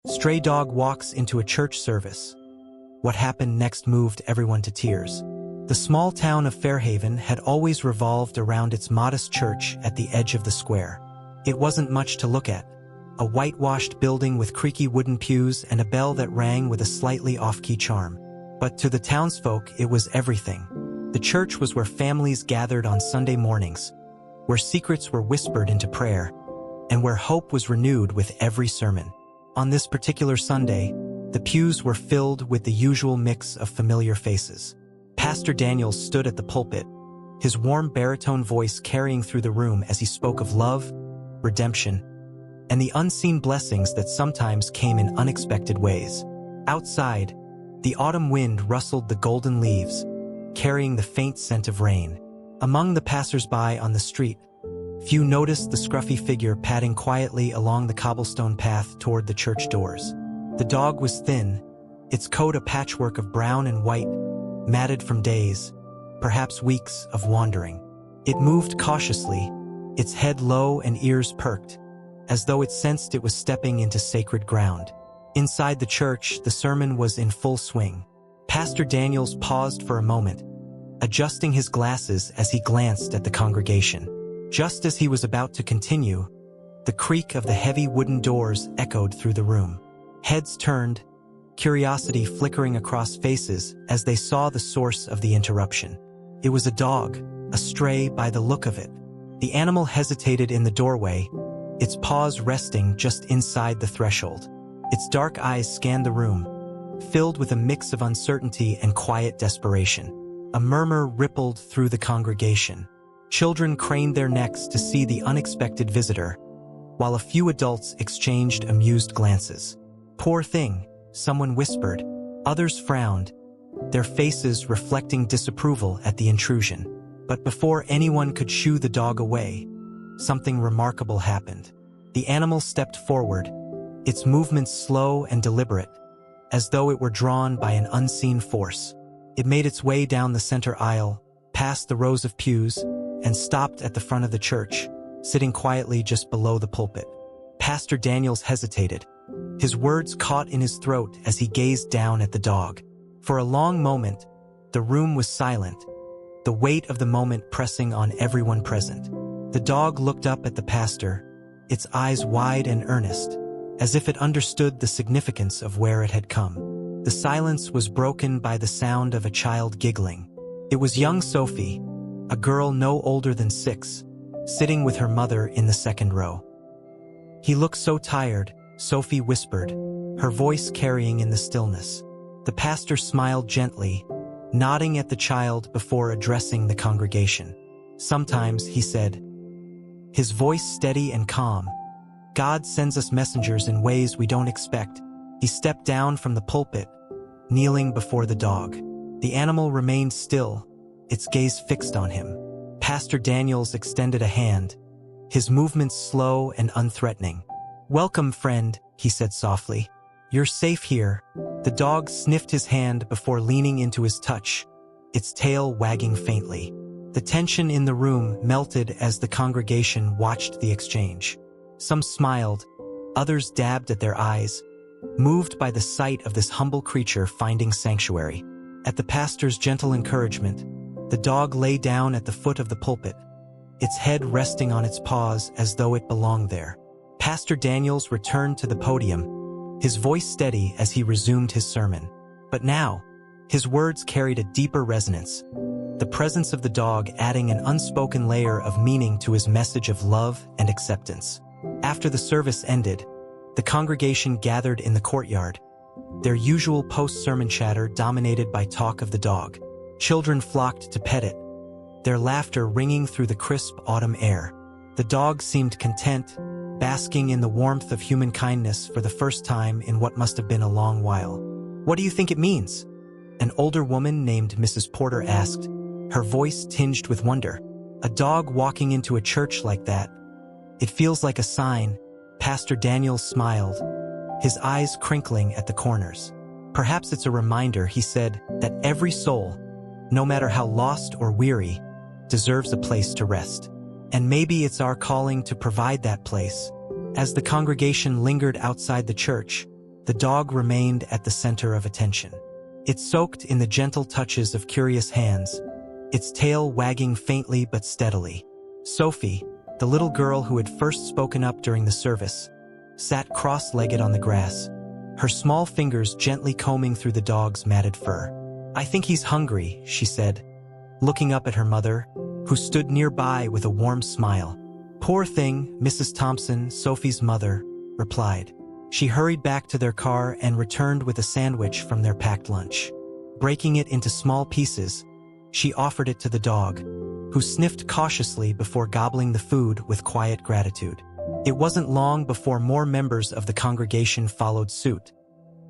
Stray dog walks into a church service. What happened next moved everyone to tears. The small town of Fairhaven had always revolved around its modest church at the edge of the square. It wasn't much to look at. A whitewashed building with creaky wooden pews and a bell that rang with a slightly off-key charm. But to the townsfolk, it was everything. The church was where families gathered on Sunday mornings, where secrets were whispered into prayer, and where hope was renewed with every sermon. On this particular Sunday, the pews were filled with the usual mix of familiar faces. Pastor Daniels stood at the pulpit, his warm baritone voice carrying through the room as he spoke of love, redemption, and the unseen blessings that sometimes came in unexpected ways. Outside, the autumn wind rustled the golden leaves, carrying the faint scent of rain. Among the passers-by on the street, few noticed the scruffy figure padding quietly along the cobblestone path toward the church doors. The dog was thin, its coat a patchwork of brown and white, matted from days, perhaps weeks of wandering. It moved cautiously, its head low and ears perked, as though it sensed it was stepping into sacred ground. Inside the church, the sermon was in full swing. Pastor Daniels paused for a moment, adjusting his glasses as he glanced at the congregation. Just as he was about to continue, the creak of the heavy wooden doors echoed through the room. Heads turned, curiosity flickering across faces as they saw the source of the interruption. It was a dog, a stray by the look of it. The animal hesitated in the doorway, its paws resting just inside the threshold. Its dark eyes scanned the room, filled with a mix of uncertainty and quiet desperation. A murmur rippled through the congregation. Children craned their necks to see the unexpected visitor, while a few adults exchanged amused glances. "Poor thing," someone whispered. Others frowned, their faces reflecting disapproval at the intrusion. But before anyone could shoo the dog away, something remarkable happened. The animal stepped forward, its movements slow and deliberate, as though it were drawn by an unseen force. It made its way down the center aisle, past the rows of pews, and stopped at the front of the church, sitting quietly just below the pulpit. Pastor Daniels hesitated, his words caught in his throat as he gazed down at the dog. For a long moment, the room was silent, the weight of the moment pressing on everyone present. The dog looked up at the pastor, its eyes wide and earnest, as if it understood the significance of where it had come. The silence was broken by the sound of a child giggling. It was young Sophie, a girl no older than 6, sitting with her mother in the second row. "He looks so tired," Sophie whispered, her voice carrying in the stillness. The pastor smiled gently, nodding at the child before addressing the congregation. "Sometimes," he said, his voice steady and calm, "God sends us messengers in ways we don't expect." He stepped down from the pulpit, kneeling before the dog. The animal remained still, its gaze fixed on him. Pastor Daniels extended a hand, his movements slow and unthreatening. "Welcome, friend," he said softly. "You're safe here." The dog sniffed his hand before leaning into his touch, its tail wagging faintly. The tension in the room melted as the congregation watched the exchange. Some smiled, others dabbed at their eyes, moved by the sight of this humble creature finding sanctuary. At the pastor's gentle encouragement, the dog lay down at the foot of the pulpit, its head resting on its paws as though it belonged there. Pastor Daniels returned to the podium, his voice steady as he resumed his sermon. But now, his words carried a deeper resonance, the presence of the dog adding an unspoken layer of meaning to his message of love and acceptance. After the service ended, the congregation gathered in the courtyard, their usual post-sermon chatter dominated by talk of the dog. Children flocked to pet it, their laughter ringing through the crisp autumn air. The dog seemed content, basking in the warmth of human kindness for the first time in what must have been a long while. "What do you think it means?" an older woman named Mrs. Porter asked, her voice tinged with wonder. "A dog walking into a church like that. It feels like a sign." Pastor Daniels smiled, his eyes crinkling at the corners. "Perhaps it's a reminder," he said, "that every soul, no matter how lost or weary, deserves a place to rest. And maybe it's our calling to provide that place." As the congregation lingered outside the church, the dog remained at the center of attention. It soaked in the gentle touches of curious hands, its tail wagging faintly but steadily. Sophie, the little girl who had first spoken up during the service, sat cross-legged on the grass, her small fingers gently combing through the dog's matted fur. "I think he's hungry," she said, looking up at her mother, who stood nearby with a warm smile. "Poor thing," Mrs. Thompson, Sophie's mother, replied. She hurried back to their car and returned with a sandwich from their packed lunch. Breaking it into small pieces, she offered it to the dog, who sniffed cautiously before gobbling the food with quiet gratitude. It wasn't long before more members of the congregation followed suit,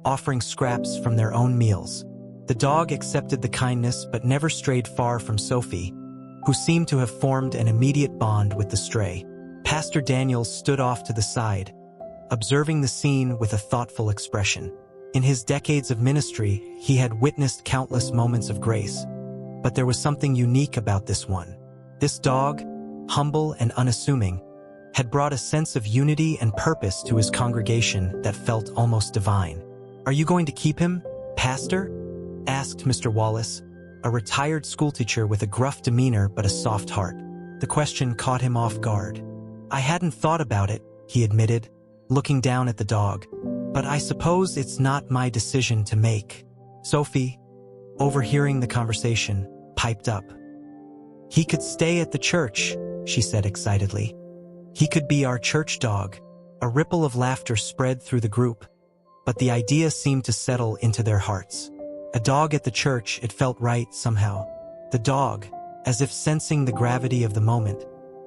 offering scraps from their own meals. The dog accepted the kindness but never strayed far from Sophie, who seemed to have formed an immediate bond with the stray. Pastor Daniels stood off to the side, observing the scene with a thoughtful expression. In his decades of ministry, he had witnessed countless moments of grace, but there was something unique about this one. This dog, humble and unassuming, had brought a sense of unity and purpose to his congregation that felt almost divine. "Are you going to keep him, Pastor?" asked Mr. Wallace, a retired schoolteacher with a gruff demeanor but a soft heart. The question caught him off guard. "I hadn't thought about it," he admitted, looking down at the dog, "but I suppose it's not my decision to make." Sophie, overhearing the conversation, piped up. "He could stay at the church," she said excitedly. "He could be our church dog." A ripple of laughter spread through the group, but the idea seemed to settle into their hearts. A dog at the church, it felt right somehow. The dog, as if sensing the gravity of the moment,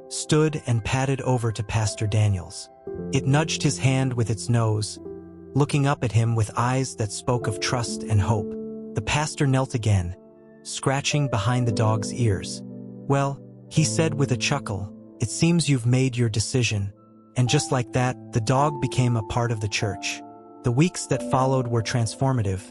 stood and padded over to Pastor Daniels. It nudged his hand with its nose, looking up at him with eyes that spoke of trust and hope. The pastor knelt again, scratching behind the dog's ears. "Well," he said with a chuckle, "it seems you've made your decision." And just like that, the dog became a part of the church. The weeks that followed were transformative,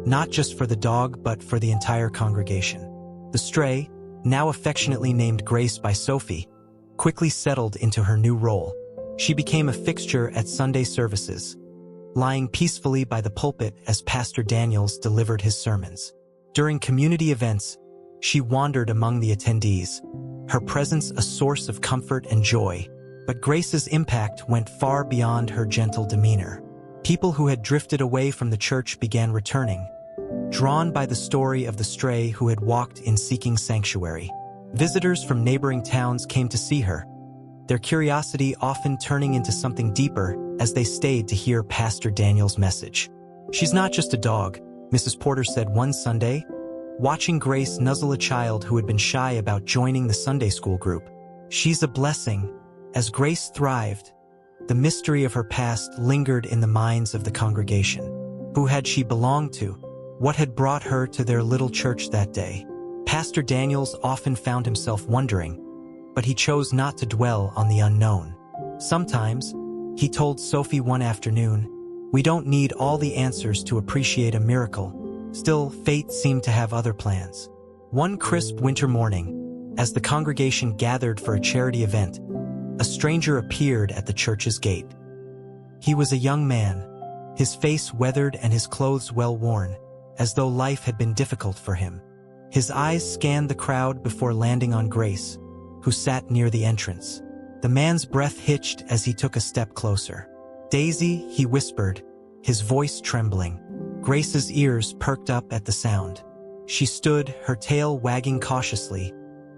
not just for the dog but for the entire congregation. The stray, now affectionately named Grace by Sophie, quickly settled into her new role. She became a fixture at Sunday services, lying peacefully by the pulpit as Pastor Daniels delivered his sermons. During community events, she wandered among the attendees, her presence a source of comfort and joy. But Grace's impact went far beyond her gentle demeanor. People who had drifted away from the church began returning, drawn by the story of the stray who had walked in seeking sanctuary. Visitors from neighboring towns came to see her, their curiosity often turning into something deeper as they stayed to hear Pastor Daniel's message. "She's not just a dog," Mrs. Porter said one Sunday, watching Grace nuzzle a child who had been shy about joining the Sunday school group. "She's a blessing." As Grace thrived, the mystery of her past lingered in the minds of the congregation. Who had she belonged to? What had brought her to their little church that day? Pastor Daniels often found himself wondering, but he chose not to dwell on the unknown. Sometimes, he told Sophie one afternoon, "We don't need all the answers to appreciate a miracle." Still, fate seemed to have other plans. One crisp winter morning, as the congregation gathered for a charity event, a stranger appeared at the church's gate. He was a young man, his face weathered and his clothes well worn, as though life had been difficult for him. His eyes scanned the crowd before landing on Grace, who sat near the entrance. The man's breath hitched as he took a step closer. "Daisy," he whispered, his voice trembling. Grace's ears perked up at the sound. She stood, her tail wagging cautiously,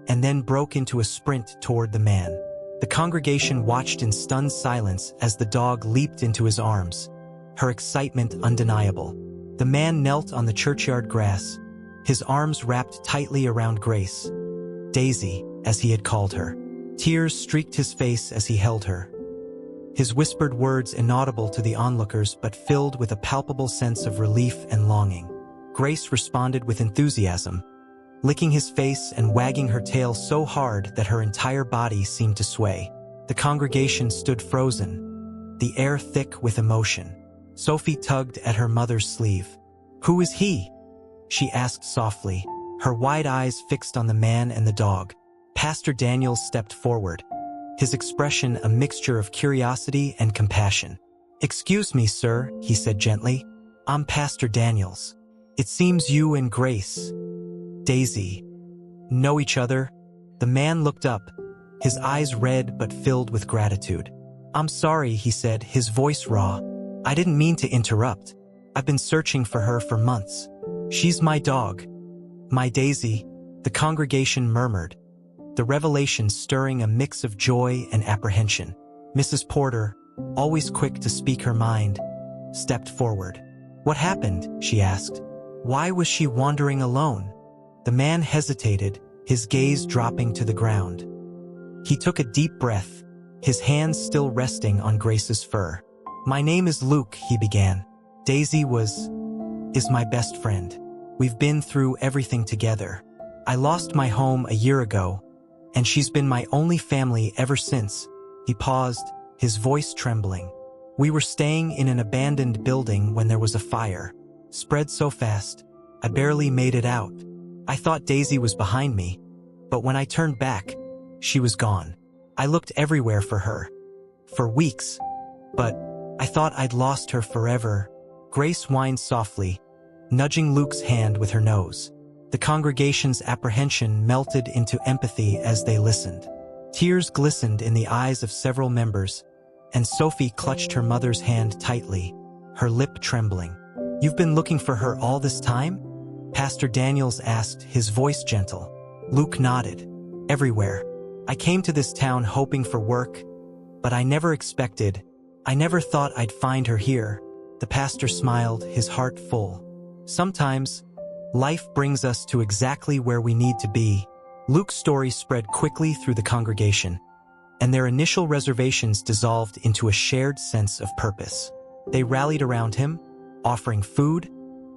and then broke into a sprint toward the man. The congregation watched in stunned silence as the dog leaped into his arms, her excitement undeniable. The man knelt on the churchyard grass, his arms wrapped tightly around Grace. Daisy, as he had called her. Tears streaked his face as he held her, his whispered words inaudible to the onlookers but filled with a palpable sense of relief and longing. Grace responded with enthusiasm, licking his face and wagging her tail so hard that her entire body seemed to sway. The congregation stood frozen, the air thick with emotion. Sophie tugged at her mother's sleeve. "Who is he?" she asked softly, her wide eyes fixed on the man and the dog. Pastor Daniels stepped forward, his expression a mixture of curiosity and compassion. "Excuse me, sir," he said gently. "I'm Pastor Daniels. It seems you and Grace, Daisy, know each other." The man looked up, his eyes red but filled with gratitude. "I'm sorry," he said, his voice raw. "I didn't mean to interrupt. I've been searching for her for months. She's my dog. My Daisy," the congregation murmured, the revelation stirring a mix of joy and apprehension. Mrs. Porter, always quick to speak her mind, stepped forward. "What happened?" she asked. "Why was she wandering alone?" The man hesitated, his gaze dropping to the ground. He took a deep breath, his hands still resting on Grace's fur. "My name is Luke," he began. "Daisy is my best friend. We've been through everything together. I lost my home a year ago, and she's been my only family ever since." He paused, his voice trembling. "We were staying in an abandoned building when there was a fire. Spread so fast, I barely made it out. I thought Daisy was behind me, but when I turned back, she was gone. I looked everywhere for her, for weeks, but I thought I'd lost her forever." Grace whined softly, nudging Luke's hand with her nose. The congregation's apprehension melted into empathy as they listened. Tears glistened in the eyes of several members, and Sophie clutched her mother's hand tightly, her lip trembling. "You've been looking for her all this time?" Pastor Daniels asked, his voice gentle. Luke nodded. "Everywhere. I came to this town hoping for work, but I never thought I'd find her here." The pastor smiled, his heart full. "Sometimes, life brings us to exactly where we need to be." Luke's story spread quickly through the congregation, and their initial reservations dissolved into a shared sense of purpose. They rallied around him, offering food,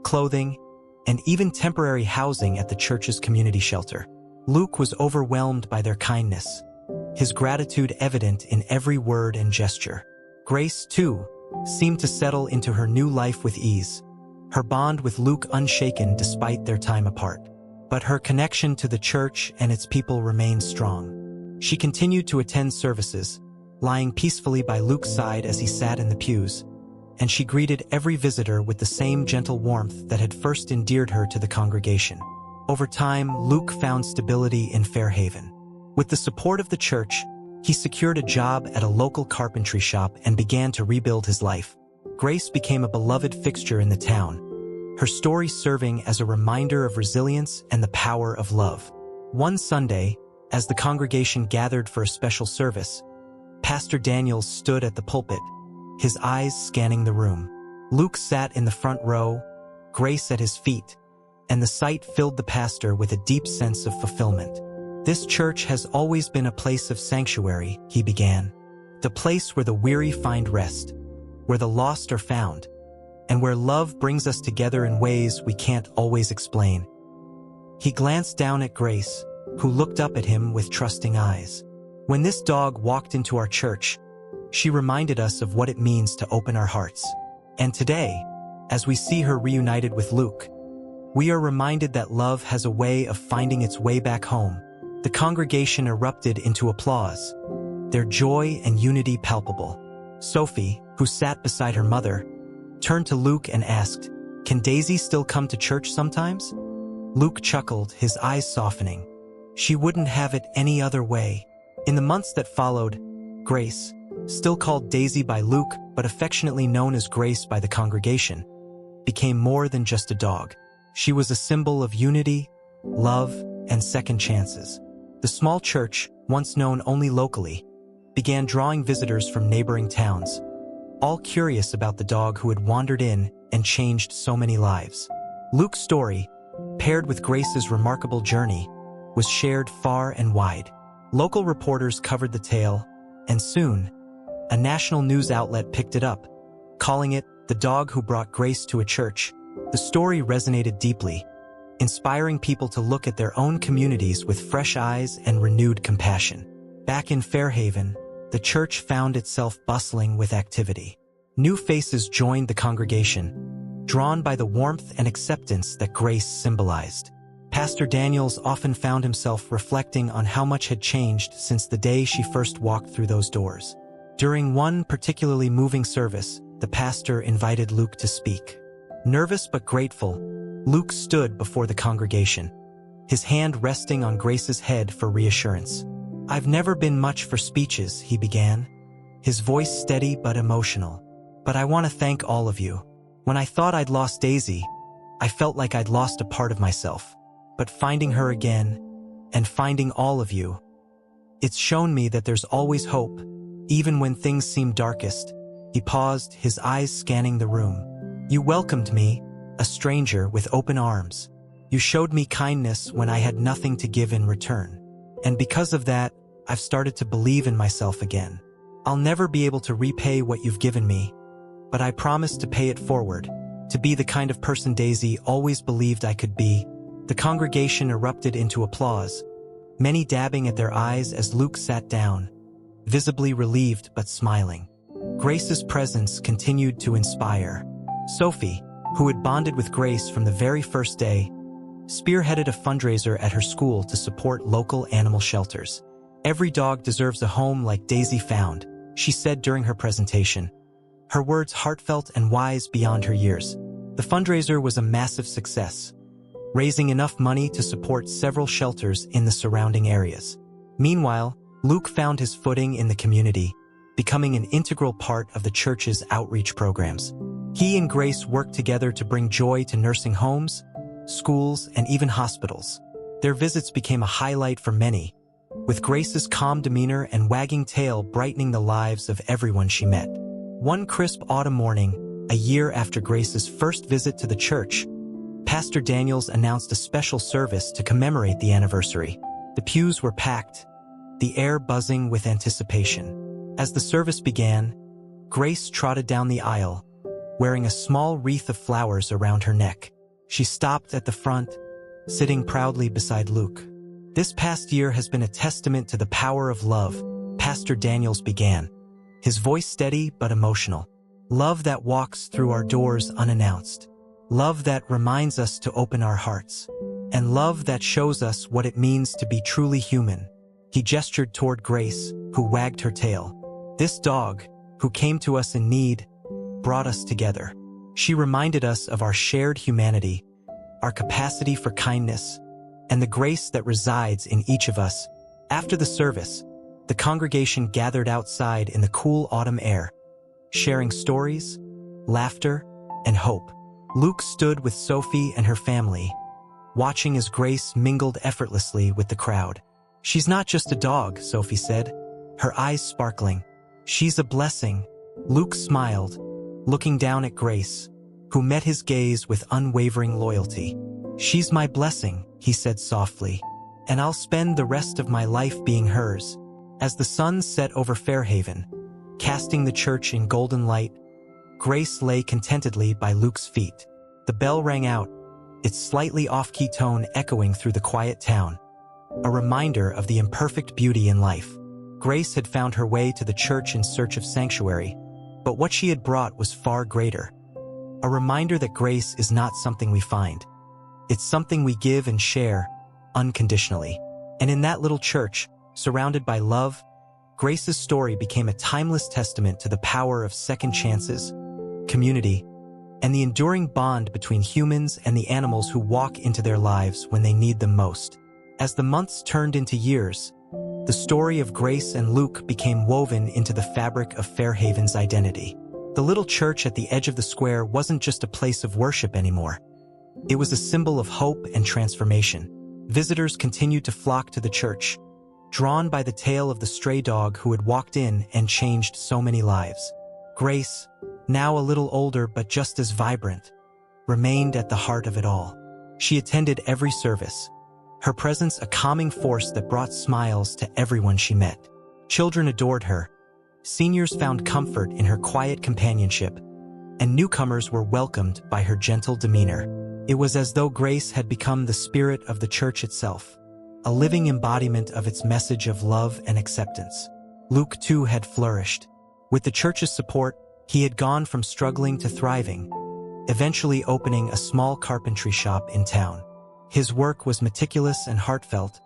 clothing, and even temporary housing at the church's community shelter. Luke was overwhelmed by their kindness, his gratitude evident in every word and gesture. Grace, too, seemed to settle into her new life with ease, her bond with Luke unshaken despite their time apart. But her connection to the church and its people remained strong. She continued to attend services, lying peacefully by Luke's side as he sat in the pews, and she greeted every visitor with the same gentle warmth that had first endeared her to the congregation. Over time, Luke found stability in Fairhaven. With the support of the church, he secured a job at a local carpentry shop and began to rebuild his life. Grace became a beloved fixture in the town, her story serving as a reminder of resilience and the power of love. One Sunday, as the congregation gathered for a special service, Pastor Daniels stood at the pulpit, his eyes scanning the room. Luke sat in the front row, Grace at his feet, and the sight filled the pastor with a deep sense of fulfillment. "This church has always been a place of sanctuary," he began. "The place where the weary find rest, where the lost are found, and where love brings us together in ways we can't always explain." He glanced down at Grace, who looked up at him with trusting eyes. "When this dog walked into our church, she reminded us of what it means to open our hearts. And today, as we see her reunited with Luke, we are reminded that love has a way of finding its way back home." The congregation erupted into applause, their joy and unity palpable. Sophie, who sat beside her mother, turned to Luke and asked, "Can Daisy still come to church sometimes?" Luke chuckled, his eyes softening. "She wouldn't have it any other way." In the months that followed, Grace, still called Daisy by Luke but affectionately known as Grace by the congregation, became more than just a dog. She was a symbol of unity, love, and second chances. The small church, once known only locally, began drawing visitors from neighboring towns, all curious about the dog who had wandered in and changed so many lives. Luke's story, paired with Grace's remarkable journey, was shared far and wide. Local reporters covered the tale, and soon, a national news outlet picked it up, calling it "The Dog Who Brought Grace to a Church." The story resonated deeply, inspiring people to look at their own communities with fresh eyes and renewed compassion. Back in Fairhaven, the church found itself bustling with activity. New faces joined the congregation, drawn by the warmth and acceptance that Grace symbolized. Pastor Daniels often found himself reflecting on how much had changed since the day she first walked through those doors. During one particularly moving service, the pastor invited Luke to speak. Nervous but grateful, Luke stood before the congregation, his hand resting on Grace's head for reassurance. "I've never been much for speeches," he began, his voice steady but emotional. "But I want to thank all of you. When I thought I'd lost Daisy, I felt like I'd lost a part of myself. But finding her again, and finding all of you, it's shown me that there's always hope, even when things seem darkest." He paused, his eyes scanning the room. "You welcomed me, a stranger, with open arms. You showed me kindness when I had nothing to give in return. And because of that, I've started to believe in myself again. I'll never be able to repay what you've given me, but I promise to pay it forward, to be the kind of person Daisy always believed I could be." The congregation erupted into applause, many dabbing at their eyes as Luke sat down, visibly relieved but smiling. Grace's presence continued to inspire. Sophie, who had bonded with Grace from the very first day, spearheaded a fundraiser at her school to support local animal shelters. "Every dog deserves a home like Daisy found," she said during her presentation, her words heartfelt and wise beyond her years. The fundraiser was a massive success, raising enough money to support several shelters in the surrounding areas. Meanwhile, Luke found his footing in the community, becoming an integral part of the church's outreach programs. He and Grace worked together to bring joy to nursing homes, schools, and even hospitals. Their visits became a highlight for many, with Grace's calm demeanor and wagging tail brightening the lives of everyone she met. One crisp autumn morning, a year after Grace's first visit to the church, Pastor Daniels announced a special service to commemorate the anniversary. The pews were packed, the air buzzing with anticipation. As the service began, Grace trotted down the aisle, wearing a small wreath of flowers around her neck. She stopped at the front, sitting proudly beside Luke. "This past year has been a testament to the power of love," Pastor Daniels began, his voice steady but emotional. "Love that walks through our doors unannounced. Love that reminds us to open our hearts. And love that shows us what it means to be truly human." He gestured toward Grace, who wagged her tail. "This dog, who came to us in need, brought us together. She reminded us of our shared humanity, our capacity for kindness, and the grace that resides in each of us." After the service, the congregation gathered outside in the cool autumn air, sharing stories, laughter, and hope. Luke stood with Sophie and her family, watching as Grace mingled effortlessly with the crowd. "She's not just a dog," Sophie said, her eyes sparkling. "She's a blessing." Luke smiled, looking down at Grace, who met his gaze with unwavering loyalty. "She's my blessing," he said softly, "and I'll spend the rest of my life being hers." As the sun set over Fairhaven, casting the church in golden light, Grace lay contentedly by Luke's feet. The bell rang out, its slightly off-key tone echoing through the quiet town, a reminder of the imperfect beauty in life. Grace had found her way to the church in search of sanctuary, but what she had brought was far greater. A reminder that grace is not something we find. It's something we give and share, unconditionally. And in that little church, surrounded by love, Grace's story became a timeless testament to the power of second chances, community, and the enduring bond between humans and the animals who walk into their lives when they need them most. As the months turned into years, the story of Grace and Luke became woven into the fabric of Fairhaven's identity. The little church at the edge of the square wasn't just a place of worship anymore. It was a symbol of hope and transformation. Visitors continued to flock to the church, drawn by the tale of the stray dog who had walked in and changed so many lives. Grace, now a little older but just as vibrant, remained at the heart of it all. She attended every service, her presence a calming force that brought smiles to everyone she met. Children adored her, seniors found comfort in her quiet companionship, and newcomers were welcomed by her gentle demeanor. It was as though Grace had become the spirit of the church itself, a living embodiment of its message of love and acceptance. Luke, too, had flourished. With the church's support, he had gone from struggling to thriving, eventually opening a small carpentry shop in town. His work was meticulous and heartfelt,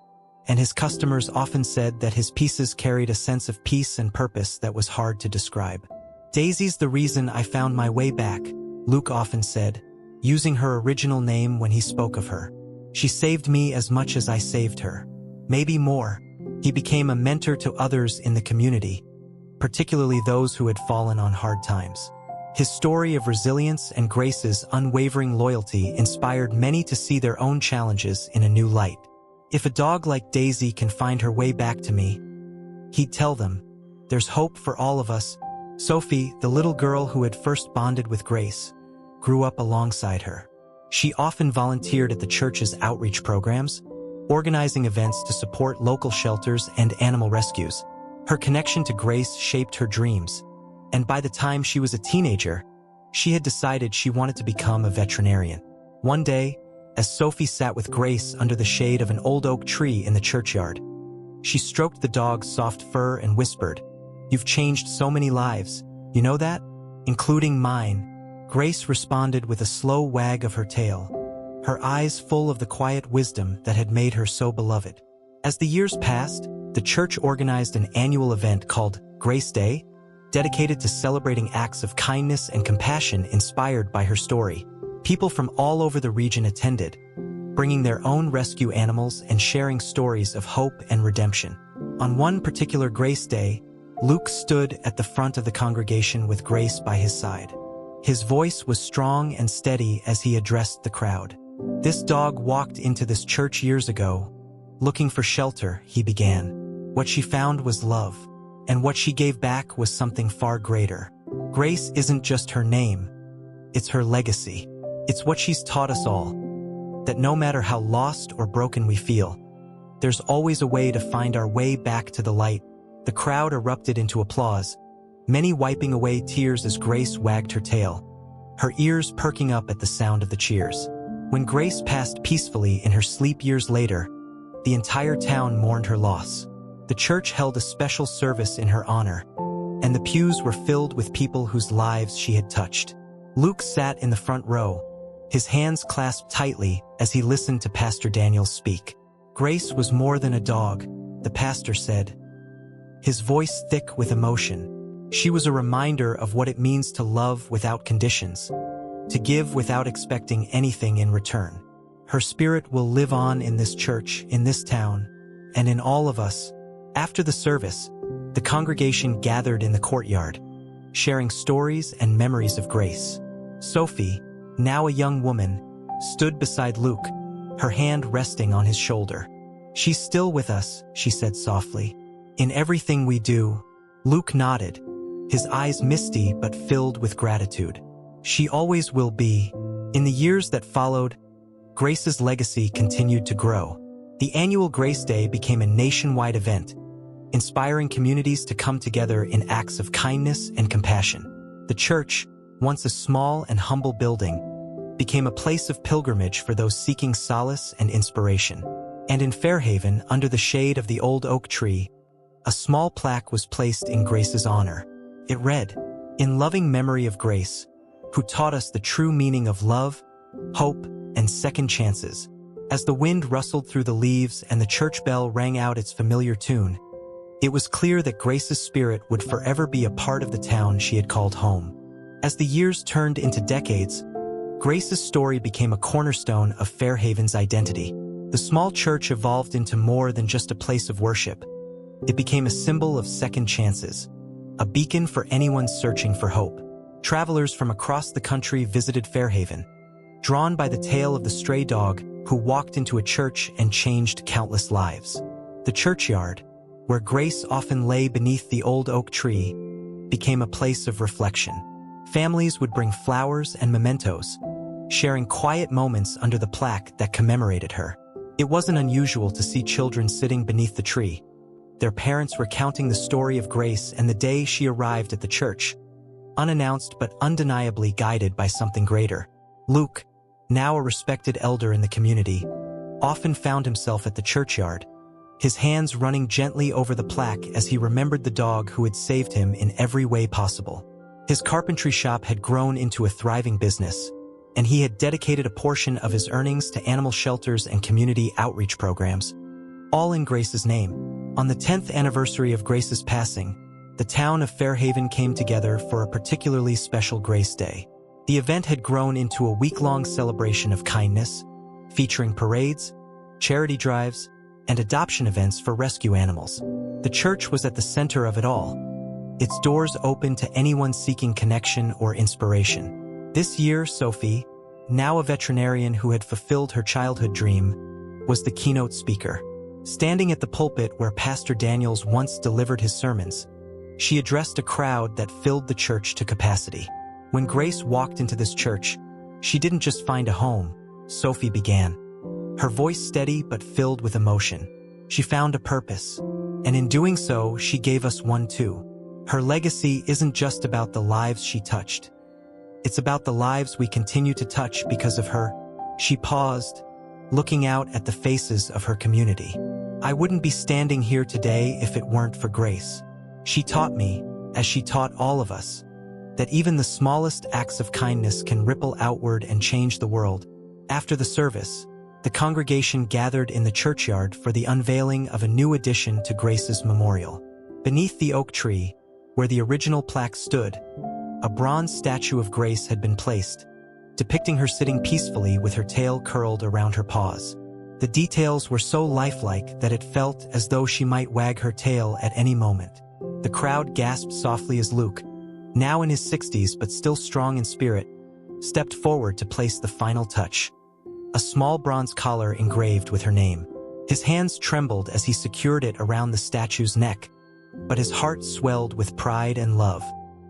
and his customers often said that his pieces carried a sense of peace and purpose that was hard to describe. "Daisy's the reason I found my way back," Luke often said, using her original name when he spoke of her. "She saved me as much as I saved her. Maybe more." He became a mentor to others in the community, particularly those who had fallen on hard times. His story of resilience and Grace's unwavering loyalty inspired many to see their own challenges in a new light. "If a dog like Daisy can find her way back to me," he'd tell them, "there's hope for all of us." Sophie, the little girl who had first bonded with Grace, grew up alongside her. She often volunteered at the church's outreach programs, organizing events to support local shelters and animal rescues. Her connection to Grace shaped her dreams, and by the time she was a teenager, she had decided she wanted to become a veterinarian. One day, as Sophie sat with Grace under the shade of an old oak tree in the churchyard, she stroked the dog's soft fur and whispered, "You've changed so many lives, you know that? Including mine." Grace responded with a slow wag of her tail, her eyes full of the quiet wisdom that had made her so beloved. As the years passed, the church organized an annual event called Grace Day, dedicated to celebrating acts of kindness and compassion inspired by her story. People from all over the region attended, bringing their own rescue animals and sharing stories of hope and redemption. On one particular Grace Day, Luke stood at the front of the congregation with Grace by his side. His voice was strong and steady as he addressed the crowd. "This dog walked into this church years ago, looking for shelter," he began. "What she found was love, and what she gave back was something far greater. Grace isn't just her name, it's her legacy. It's what she's taught us all, that no matter how lost or broken we feel, there's always a way to find our way back to the light." The crowd erupted into applause, many wiping away tears as Grace wagged her tail, her ears perking up at the sound of the cheers. When Grace passed peacefully in her sleep years later, the entire town mourned her loss. The church held a special service in her honor, and the pews were filled with people whose lives she had touched. Luke sat in the front row, his hands clasped tightly as he listened to Pastor Daniel speak. "Grace was more than a dog," the pastor said, his voice thick with emotion. "She was a reminder of what it means to love without conditions, to give without expecting anything in return. Her spirit will live on in this church, in this town, and in all of us." After the service, the congregation gathered in the courtyard, sharing stories and memories of Grace. Sophie, now a young woman, stood beside Luke, her hand resting on his shoulder. "She's still with us," she said softly. "In everything we do." Luke nodded, his eyes misty but filled with gratitude. "She always will be." In the years that followed, Grace's legacy continued to grow. The annual Grace Day became a nationwide event, inspiring communities to come together in acts of kindness and compassion. The church, once a small and humble building, became a place of pilgrimage for those seeking solace and inspiration. And in Fairhaven, under the shade of the old oak tree, a small plaque was placed in Grace's honor. It read, "In loving memory of Grace, who taught us the true meaning of love, hope, and second chances." As the wind rustled through the leaves and the church bell rang out its familiar tune, it was clear that Grace's spirit would forever be a part of the town she had called home. As the years turned into decades, Grace's story became a cornerstone of Fairhaven's identity. The small church evolved into more than just a place of worship. It became a symbol of second chances, a beacon for anyone searching for hope. Travelers from across the country visited Fairhaven, drawn by the tale of the stray dog who walked into a church and changed countless lives. The churchyard, where Grace often lay beneath the old oak tree, became a place of reflection. Families would bring flowers and mementos, sharing quiet moments under the plaque that commemorated her. It wasn't unusual to see children sitting beneath the tree, their parents recounting the story of Grace and the day she arrived at the church, unannounced but undeniably guided by something greater. Luke, now a respected elder in the community, often found himself at the churchyard, his hands running gently over the plaque as he remembered the dog who had saved him in every way possible. His carpentry shop had grown into a thriving business, and he had dedicated a portion of his earnings to animal shelters and community outreach programs, all in Grace's name. On the 10th anniversary of Grace's passing, the town of Fairhaven came together for a particularly special Grace Day. The event had grown into a week-long celebration of kindness, featuring parades, charity drives, and adoption events for rescue animals. The church was at the center of it all, its doors open to anyone seeking connection or inspiration. This year, Sophie, now a veterinarian who had fulfilled her childhood dream, was the keynote speaker. Standing at the pulpit where Pastor Daniels once delivered his sermons, she addressed a crowd that filled the church to capacity. When Grace walked into this church, she didn't just find a home, Sophie began. Her voice steady but filled with emotion. She found a purpose, and in doing so, she gave us one too. Her legacy isn't just about the lives she touched. It's about the lives we continue to touch because of her. She paused, looking out at the faces of her community. I wouldn't be standing here today if it weren't for Grace. She taught me, as she taught all of us, that even the smallest acts of kindness can ripple outward and change the world. After the service, the congregation gathered in the churchyard for the unveiling of a new addition to Grace's memorial. Beneath the oak tree, where the original plaque stood, a bronze statue of Grace had been placed, depicting her sitting peacefully with her tail curled around her paws. The details were so lifelike that it felt as though she might wag her tail at any moment. The crowd gasped softly as Luke, now in his 60s but still strong in spirit, stepped forward to place the final touch. A small bronze collar engraved with her name. His hands trembled as he secured it around the statue's neck, but his heart swelled with pride and love.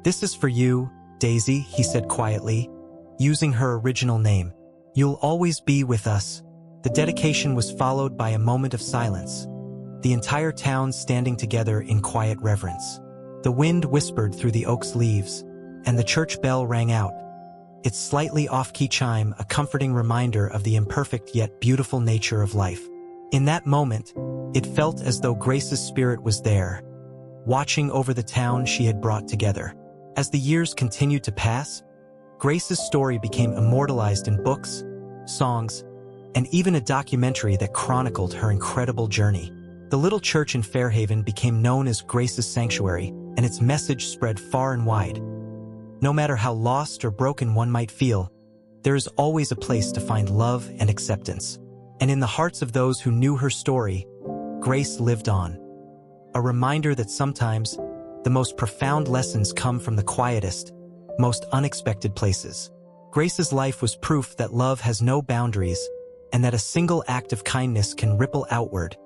"This is for you, Daisy," he said quietly, using her original name. "You'll always be with us." The dedication was followed by a moment of silence, the entire town standing together in quiet reverence. The wind whispered through the oak's leaves, and the church bell rang out, its slightly off-key chime a comforting reminder of the imperfect yet beautiful nature of life. In that moment, it felt as though Grace's spirit was there, watching over the town she had brought together. As the years continued to pass, Grace's story became immortalized in books, songs, and even a documentary that chronicled her incredible journey. The little church in Fairhaven became known as Grace's Sanctuary, and its message spread far and wide. No matter how lost or broken one might feel, there is always a place to find love and acceptance. And in the hearts of those who knew her story, Grace lived on. A reminder that sometimes the most profound lessons come from the quietest, most unexpected places. Grace's life was proof that love has no boundaries and that a single act of kindness can ripple outward,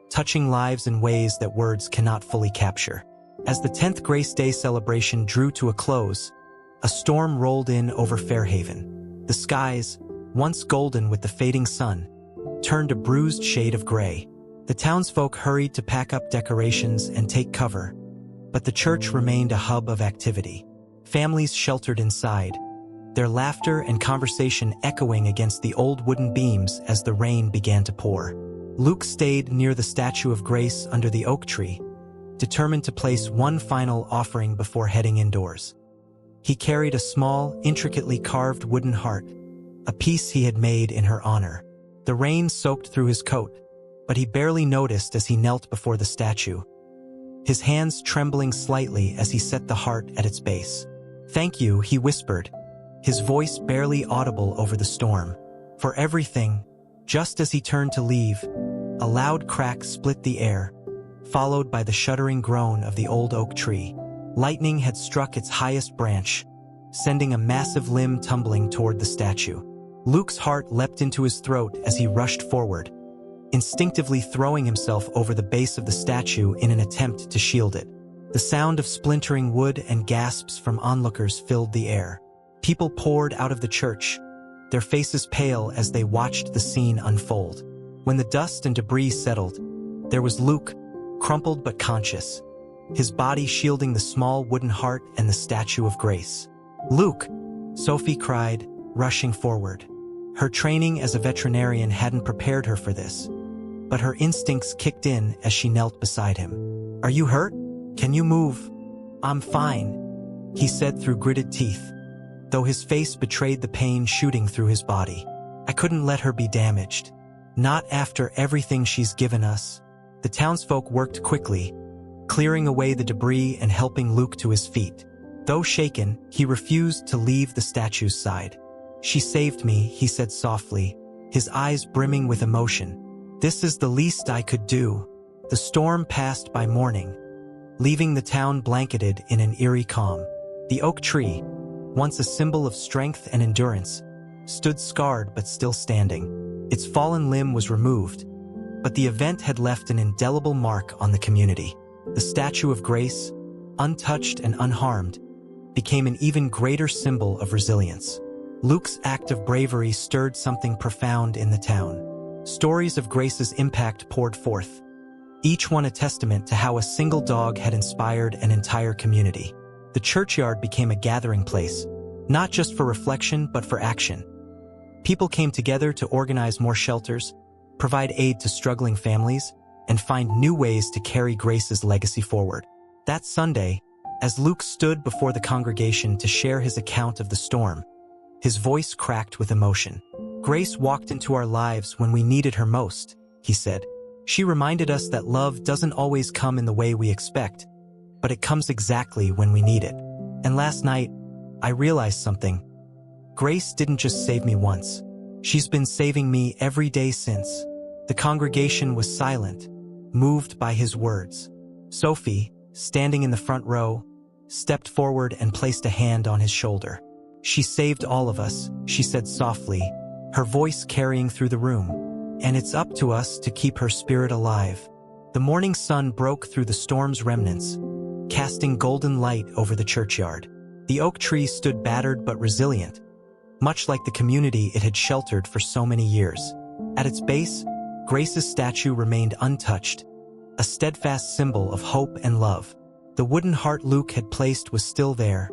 touching lives in ways that words cannot fully capture. As the 10th Grace Day celebration drew to a close, a storm rolled in over Fairhaven. The skies, once golden with the fading sun, turned a bruised shade of gray. The townsfolk hurried to pack up decorations and take cover, but the church remained a hub of activity. Families sheltered inside, their laughter and conversation echoing against the old wooden beams as the rain began to pour. Luke stayed near the statue of Grace under the oak tree, determined to place one final offering before heading indoors. He carried a small, intricately carved wooden heart, a piece he had made in her honor. The rain soaked through his coat, but he barely noticed as he knelt before the statue, his hands trembling slightly as he set the heart at its base. "Thank you," he whispered, his voice barely audible over the storm, "for everything." Just as he turned to leave, a loud crack split the air, followed by the shuddering groan of the old oak tree. Lightning had struck its highest branch, sending a massive limb tumbling toward the statue. Luke's heart leapt into his throat as he rushed forward, instinctively throwing himself over the base of the statue in an attempt to shield it. The sound of splintering wood and gasps from onlookers filled the air. People poured out of the church, their faces pale as they watched the scene unfold. When the dust and debris settled, there was Luke, crumpled but conscious, his body shielding the small wooden heart and the statue of Grace. "Luke!" Sophie cried, rushing forward. Her training as a veterinarian hadn't prepared her for this, but her instincts kicked in as she knelt beside him. "Are you hurt? Can you move?" "I'm fine," he said through gritted teeth, though his face betrayed the pain shooting through his body. "I couldn't let her be damaged. Not after everything she's given us." The townsfolk worked quickly, clearing away the debris and helping Luke to his feet. Though shaken, he refused to leave the statue's side. "She saved me," he said softly, his eyes brimming with emotion. "This is the least I could do." The storm passed by morning, leaving the town blanketed in an eerie calm. The oak tree, once a symbol of strength and endurance, stood scarred but still standing. Its fallen limb was removed, but the event had left an indelible mark on the community. The statue of Grace, untouched and unharmed, became an even greater symbol of resilience. Luke's act of bravery stirred something profound in the town. Stories of Grace's impact poured forth, each one a testament to how a single dog had inspired an entire community. The churchyard became a gathering place, not just for reflection but for action. People came together to organize more shelters, provide aid to struggling families, and find new ways to carry Grace's legacy forward. That Sunday, as Luke stood before the congregation to share his account of the storm, his voice cracked with emotion. "Grace walked into our lives when we needed her most," he said. "She reminded us that love doesn't always come in the way we expect, but it comes exactly when we need it. And last night, I realized something. Grace didn't just save me once. She's been saving me every day since." The congregation was silent, moved by his words. Sophie, standing in the front row, stepped forward and placed a hand on his shoulder. "She saved all of us," she said softly, her voice carrying through the room. "And it's up to us to keep her spirit alive." The morning sun broke through the storm's remnants, casting golden light over the churchyard. The oak tree stood battered but resilient, much like the community it had sheltered for so many years. At its base, Grace's statue remained untouched, a steadfast symbol of hope and love. The wooden heart Luke had placed was still there,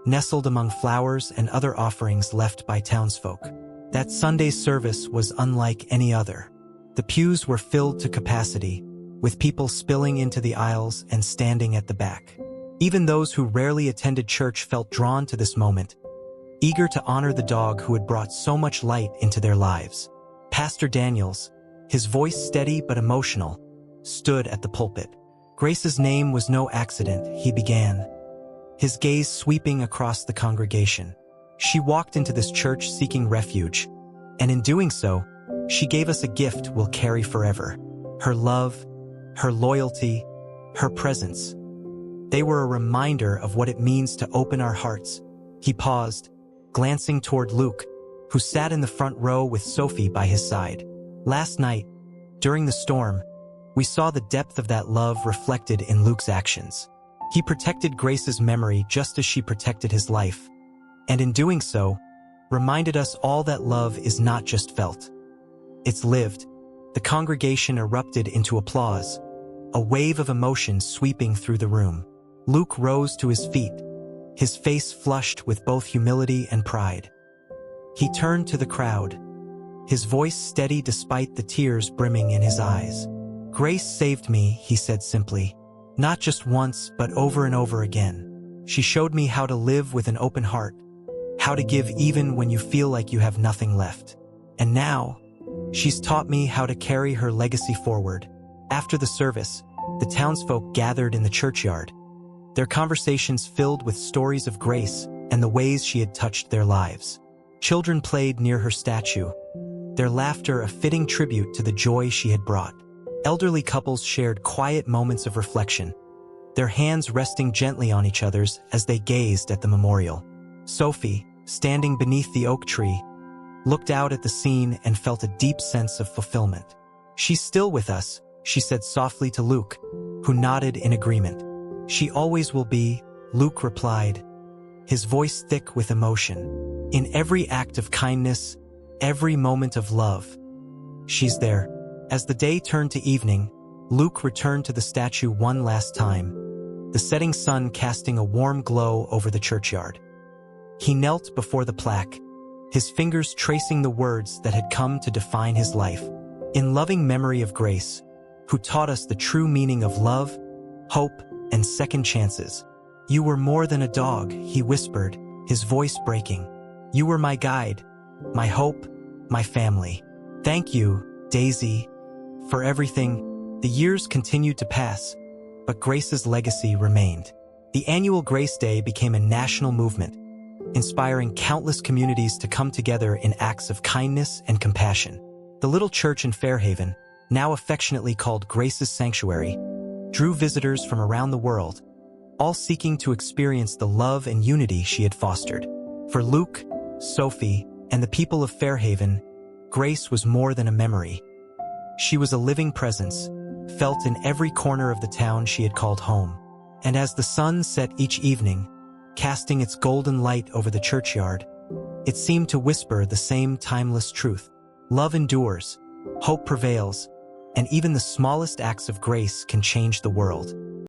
nestled among flowers and other offerings left by townsfolk. That Sunday's service was unlike any other. The pews were filled to capacity, with people spilling into the aisles and standing at the back. Even those who rarely attended church felt drawn to this moment, eager to honor the dog who had brought so much light into their lives. Pastor Daniels, his voice steady but emotional, stood at the pulpit. "Grace's name was no accident," he began, his gaze sweeping across the congregation. "She walked into this church seeking refuge, and in doing so, she gave us a gift we'll carry forever. Her love, her loyalty, her presence. They were a reminder of what it means to open our hearts." He paused, glancing toward Luke, who sat in the front row with Sophie by his side. "Last night, during the storm, we saw the depth of that love reflected in Luke's actions. He protected Grace's memory just as she protected his life, and in doing so, reminded us all that love is not just felt. It's lived." The congregation erupted into applause, a wave of emotion sweeping through the room. Luke rose to his feet, his face flushed with both humility and pride. He turned to the crowd, his voice steady despite the tears brimming in his eyes. "Grace saved me," he said simply. "Not just once, but over and over again. She showed me how to live with an open heart, how to give even when you feel like you have nothing left. And now, she's taught me how to carry her legacy forward." After the service, the townsfolk gathered in the churchyard, their conversations filled with stories of Grace and the ways she had touched their lives. Children played near her statue, their laughter a fitting tribute to the joy she had brought. Elderly couples shared quiet moments of reflection, their hands resting gently on each other's as they gazed at the memorial. Sophie, standing beneath the oak tree, looked out at the scene and felt a deep sense of fulfillment. "She's still with us," she said softly to Luke, who nodded in agreement. "She always will be," Luke replied, his voice thick with emotion. "In every act of kindness, every moment of love, she's there." As the day turned to evening, Luke returned to the statue one last time, the setting sun casting a warm glow over the churchyard. He knelt before the plaque, his fingers tracing the words that had come to define his life. "In loving memory of Grace, who taught us the true meaning of love, hope, and second chances. You were more than a dog," he whispered, his voice breaking. "You were my guide, my hope, my family. Thank you, Daisy, for everything." The years continued to pass, but Grace's legacy remained. The annual Grace Day became a national movement, inspiring countless communities to come together in acts of kindness and compassion. The little church in Fairhaven, now affectionately called Grace's Sanctuary, drew visitors from around the world, all seeking to experience the love and unity she had fostered. For Luke, Sophie, and the people of Fairhaven, Grace was more than a memory. She was a living presence, felt in every corner of the town she had called home. And as the sun set each evening, casting its golden light over the churchyard, it seemed to whisper the same timeless truth. Love endures, hope prevails, and even the smallest acts of grace can change the world.